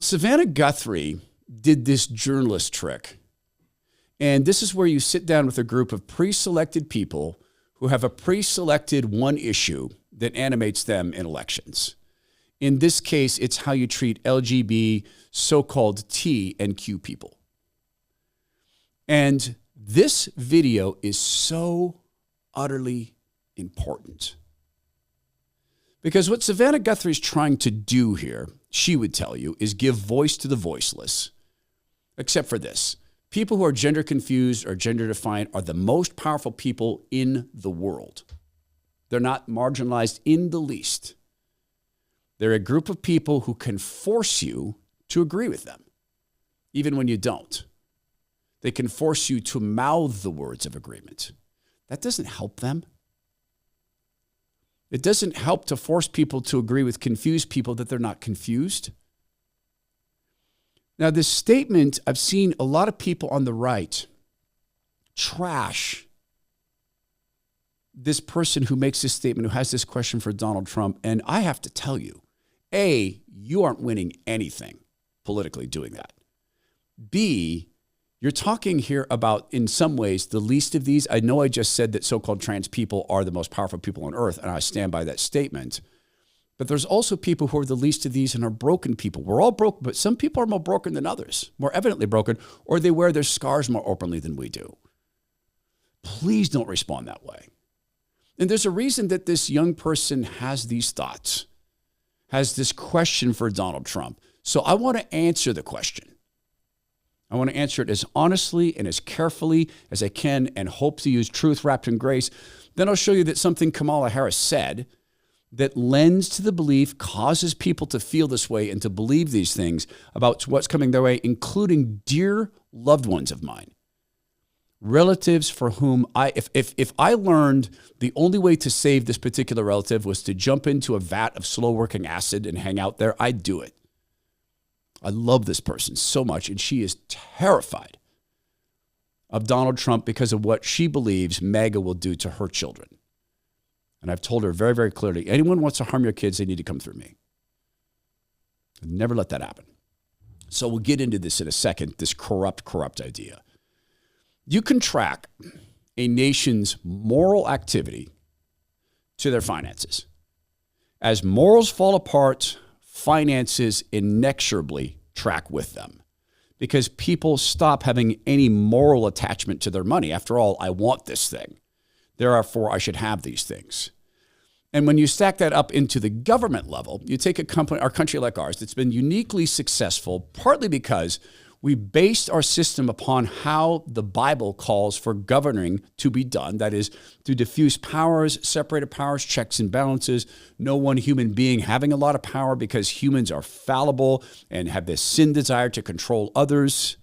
Savannah Guthrie did this journalist trick. And this is where you sit down with a group of pre-selected people who have a pre-selected one issue that animates them in elections. In this case, it's how you treat LGB, so-called T and Q people. And this video is so utterly important. Because what Savannah Guthrie is trying to do here, she would tell you, is give voice to the voiceless. Except for this. People who are gender confused or gender defiant are the most powerful people in the world. They're not marginalized in the least. They're a group of people who can force you to agree with them, even when you don't. They can force you to mouth the words of agreement. That doesn't help them. It doesn't help to force people to agree with confused people that they're not confused. Now, this statement, I've seen a lot of people on the right trash this person who makes this statement, who has this question for Donald Trump. And I have to tell you, A, you aren't winning anything politically doing that. B, you're talking here about, in some ways, the least of these. I know I just said that so-called trans people are the most powerful people on earth, and I stand by that statement. But there's also people who are the least of these and are broken people. We're all broken, but some people are more broken than others, more evidently broken, or they wear their scars more openly than we do. Please don't respond that way. And there's a reason that this young person has these thoughts, has this question for Donald Trump. So I want to answer the question. I want to answer it as honestly and as carefully as I can and hope to use truth wrapped in grace. Then I'll show you that something Kamala Harris said that lends to the belief, causes people to feel this way and to believe these things about what's coming their way, including dear loved ones of mine. Relatives for whom if I learned the only way to save this particular relative was to jump into a vat of slow-working acid and hang out there, I'd do it. I love this person so much, and she is terrified of Donald Trump because of what she believes MAGA will do to her children. And I've told her very, very clearly, anyone wants to harm your kids, they need to come through me. I'd never let that happen. So we'll get into this in a second, this corrupt idea. You can track a nation's moral activity to their finances. As morals fall apart, finances inexorably track with them because people stop having any moral attachment to their money. After all, I want this thing. Therefore, I should have these things. And when you stack that up into the government level, you take a country like ours that's been uniquely successful, partly because we based our system upon how the Bible calls for governing to be done. That is, through diffuse powers, separated powers, checks and balances, no one human being having a lot of power because humans are fallible and have this sin desire to control others.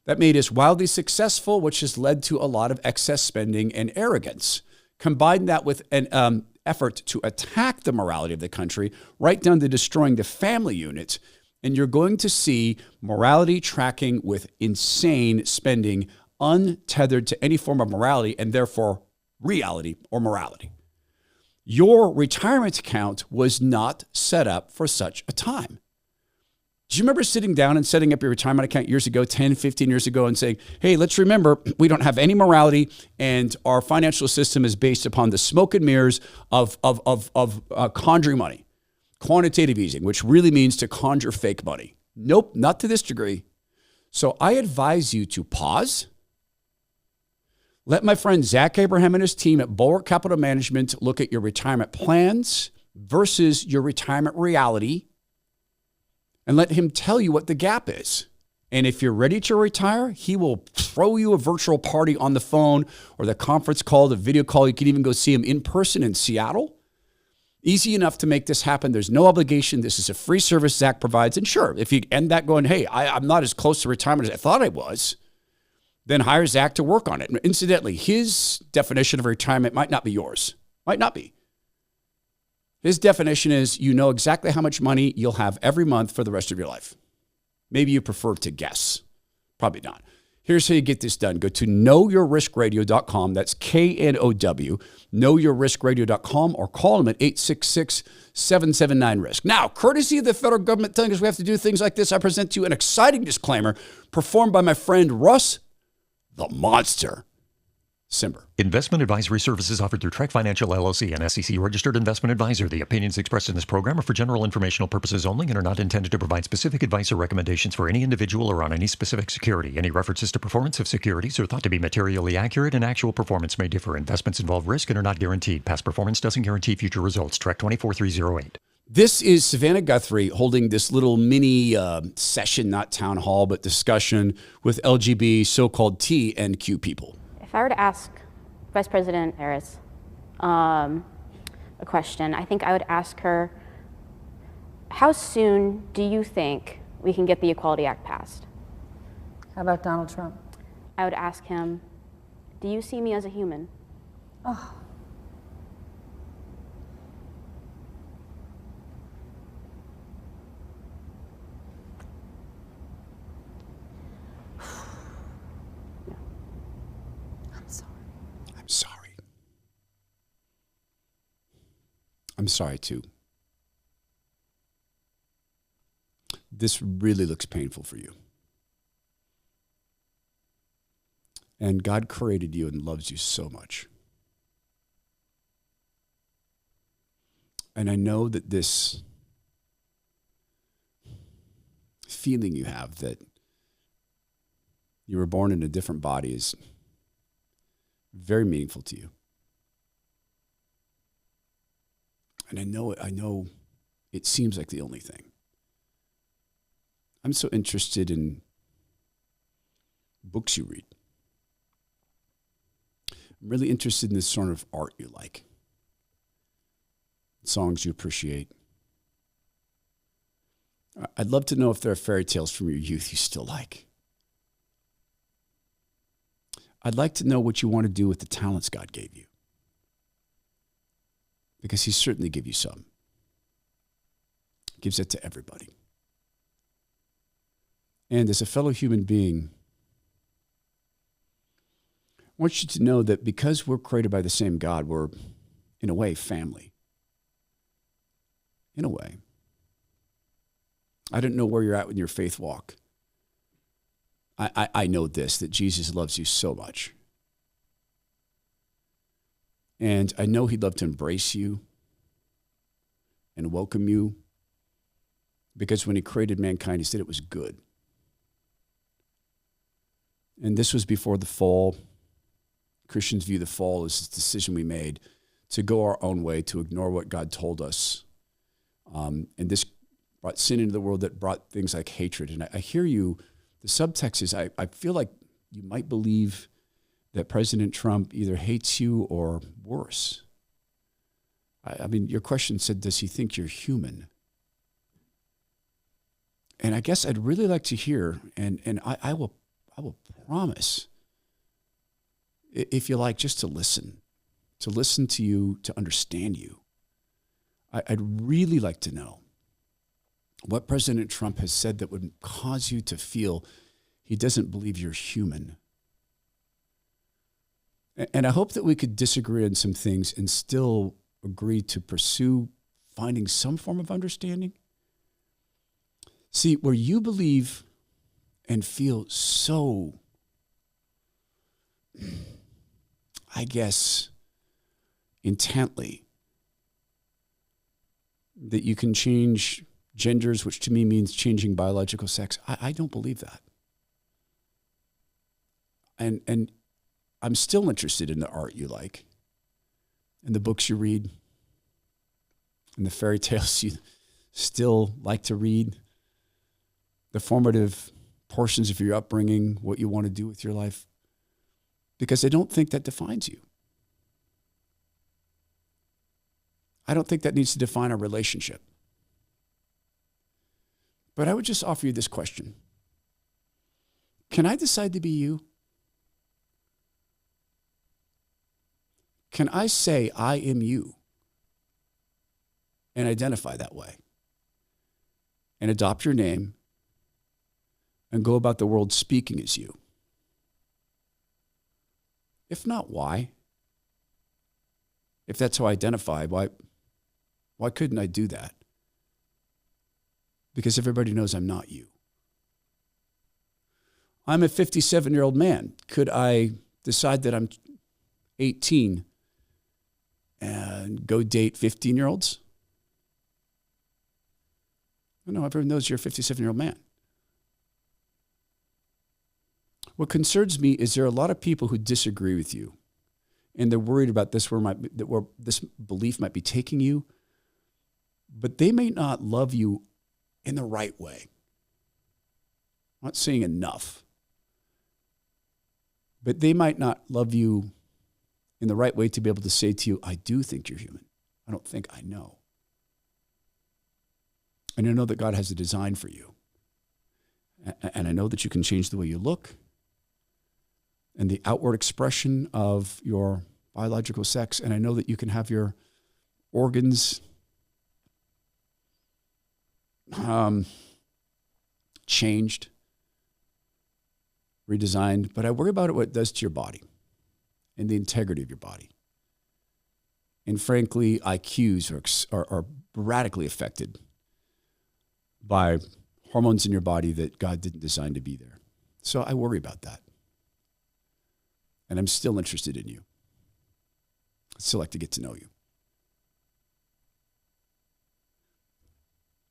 That made us wildly successful, which has led to a lot of excess spending and arrogance. Combine that with an effort to attack the morality of the country, right down to destroying the family unit, and you're going to see morality tracking with insane spending untethered to any form of morality and therefore reality or morality. Your retirement account was not set up for such a time. Do you remember sitting down and setting up your retirement account years ago, 10, 15 years ago, and saying, hey, let's remember, we don't have any morality and our financial system is based upon the smoke and mirrors of conjuring money. Quantitative easing, which really means to conjure fake money. Nope, not to this degree. So I advise you to pause. Let my friend Zach Abraham and his team at Bulwark Capital Management look at your retirement plans versus your retirement reality and let him tell you what the gap is. And if you're ready to retire, he will throw you a virtual party on the phone or the conference call, the video call. You can even go see him in person in Seattle. Easy enough to make this happen. There's no obligation. This is a free service Zach provides. And sure, if you end that going, hey, I'm not as close to retirement as I thought I was, then hire Zach to work on it. And incidentally, his definition of retirement might not be yours. Might not be. His definition is you know exactly how much money you'll have every month for the rest of your life. Maybe you prefer to guess. Probably not. Here's how you get this done. Go to knowyourriskradio.com. That's K-N-O-W, knowyourriskradio.com, or call them at 866-779-RISK. Now, courtesy of the federal government telling us we have to do things like this, I present to you an exciting disclaimer performed by my friend Russ the Monster Simber. Investment advisory services offered through Trek Financial LLC, an SEC-registered investment advisor. The opinions expressed in this program are for general informational purposes only and are not intended to provide specific advice or recommendations for any individual or on any specific security. Any references to performance of securities are thought to be materially accurate, and actual performance may differ. Investments involve risk and are not guaranteed. Past performance doesn't guarantee future results. Trek 24308. This is Savannah Guthrie holding this little mini session, not town hall, but discussion with LGB so-called T and Q people. If I were to ask Vice President Harris a question, I think I would ask her, how soon do you think we can get the Equality Act passed? How about Donald Trump? I would ask him, do you see me as a human? Oh. I'm sorry, too. This really looks painful for you. And God created you and loves you so much. And I know that this feeling you have that you were born in a different body is very meaningful to you. And I know it seems like the only thing. I'm so interested in books you read. I'm really interested in this sort of art you like, songs you appreciate. I'd love to know if there are fairy tales from your youth you still like. I'd like to know what you want to do with the talents God gave you, because he certainly gave you some. He gives it to everybody. And as a fellow human being, I want you to know that because we're created by the same God, we're, in a way, family. In a way. I don't know where you're at in your faith walk. I know this, that Jesus loves you so much. And I know he'd love to embrace you and welcome you, because when he created mankind, he said it was good. And this was before the fall. Christians view the fall as a decision we made to go our own way, to ignore what God told us. And this brought sin into the world that brought things like hatred. And I hear you, the subtext is, I feel like you might believe that President Trump either hates you or worse. I mean, your question said, does he think you're human? And I guess I'd really like to hear, and I will promise, if you like, just to listen to you, to understand you. I'd really like to know what President Trump has said that would cause you to feel he doesn't believe you're human. And I hope that we could disagree on some things and still agree to pursue finding some form of understanding. See, where you believe and feel so, I guess, intently that you can change genders, which to me means changing biological sex, I don't believe that. And I'm still interested in the art you like, and the books you read, and the fairy tales you still like to read, the formative portions of your upbringing, what you want to do with your life, because I don't think that defines you. I don't think that needs to define our relationship. But I would just offer you this question. Can I decide to be you? Can I say I am you and identify that way and adopt your name and go about the world speaking as you? If not, why? If that's how I identify, why couldn't I do that? Because everybody knows I'm not you. I'm a 57-year-old man. Could I decide that I'm 18 and go date 15-year-olds? No, everyone knows you're a 57-year-old man. What concerns me is there are a lot of people who disagree with you, and they're worried about this where this belief might be taking you, but they may not love you in the right way. I'm not saying enough, but they might not love you in the right way to be able to say to you, I do think you're human. I don't think, I know. And I know that God has a design for you. And I know that you can change the way you look and the outward expression of your biological sex. And I know that you can have your organs changed, redesigned. But I worry about what it does to your body and the integrity of your body. And frankly, IQs are radically affected by hormones in your body that God didn't design to be there. So I worry about that. And I'm still interested in you. I'd still like to get to know you.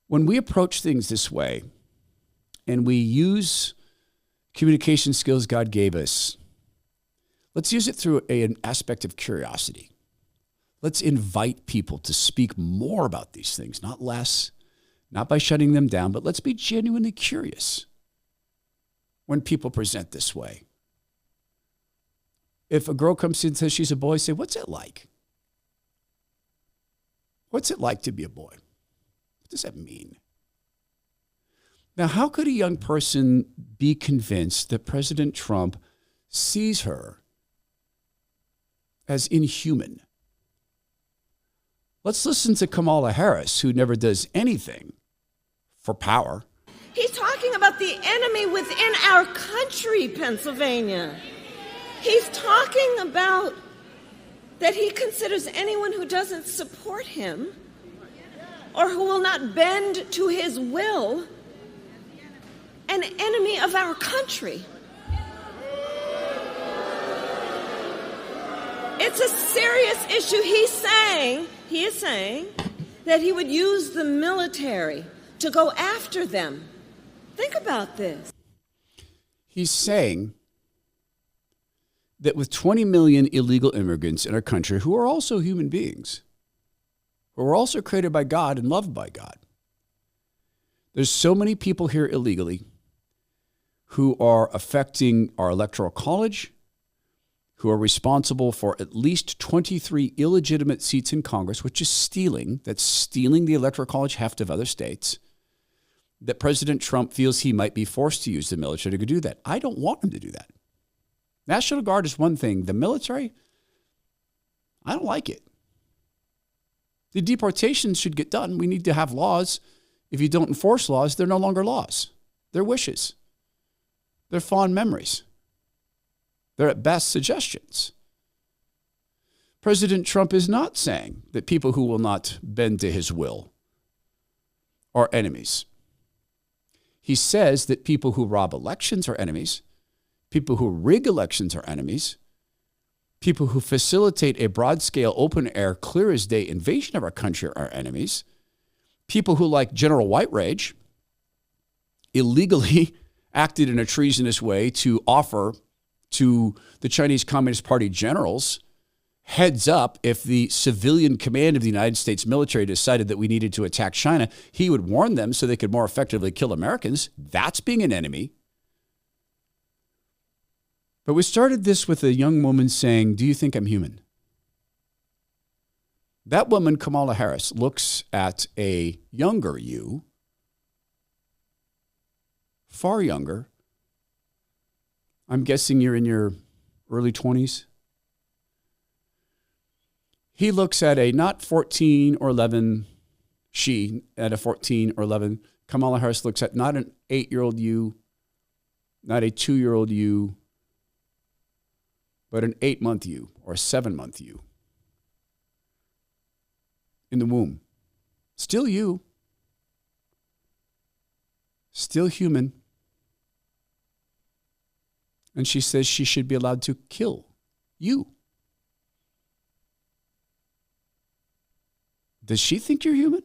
When we approach things this way and we use communication skills God gave us, let's use it through an aspect of curiosity. Let's invite people to speak more about these things, not less, not by shutting them down, but let's be genuinely curious when people present this way. If a girl comes in and says she's a boy, say, what's it like? What's it like to be a boy? What does that mean? Now, how could a young person be convinced that President Trump sees her as inhuman? Let's listen to Kamala Harris, who never does anything for power. He's talking about the enemy within our country, Pennsylvania. He's talking about that he considers anyone who doesn't support him or who will not bend to his will an enemy of our country. It's a serious issue. He is saying that he would use the military to go after them. Think about this. He's saying that with 20 million illegal immigrants in our country who are also human beings, who are also created by God and loved by God, there's so many people here illegally who are affecting our electoral college, who are responsible for at least 23 illegitimate seats in Congress, which is stealing. That's stealing the electoral college heft of other states, that President Trump feels he might be forced to use the military to do that. I don't want him to do that. National Guard is one thing. The military, I don't like it. The deportations should get done. We need to have laws. If you don't enforce laws, they're no longer laws. They're wishes. They're fond memories. They're at best suggestions. President Trump is not saying that people who will not bend to his will are enemies. He says that people who rob elections are enemies. People who rig elections are enemies. People who facilitate a broad-scale, open-air, clear-as-day invasion of our country are enemies. People who, like General White Rage, illegally acted in a treasonous way to offer to the Chinese Communist Party generals heads up if the civilian command of the United States military decided that we needed to attack China, he would warn them so they could more effectively kill Americans. That's being an enemy. But we started this with a young woman saying, do you think I'm human? That woman, Kamala Harris, looks at a younger you, far younger. I'm guessing you're in your early 20s. He looks at a not 14 or 11, she at a 14 or 11. Kamala Harris looks at not an 8-year-old you, not a 2-year-old you, but an 8-month you or a 7-month you in the womb. Still you. Still human. And she says she should be allowed to kill you. Does she think you're human?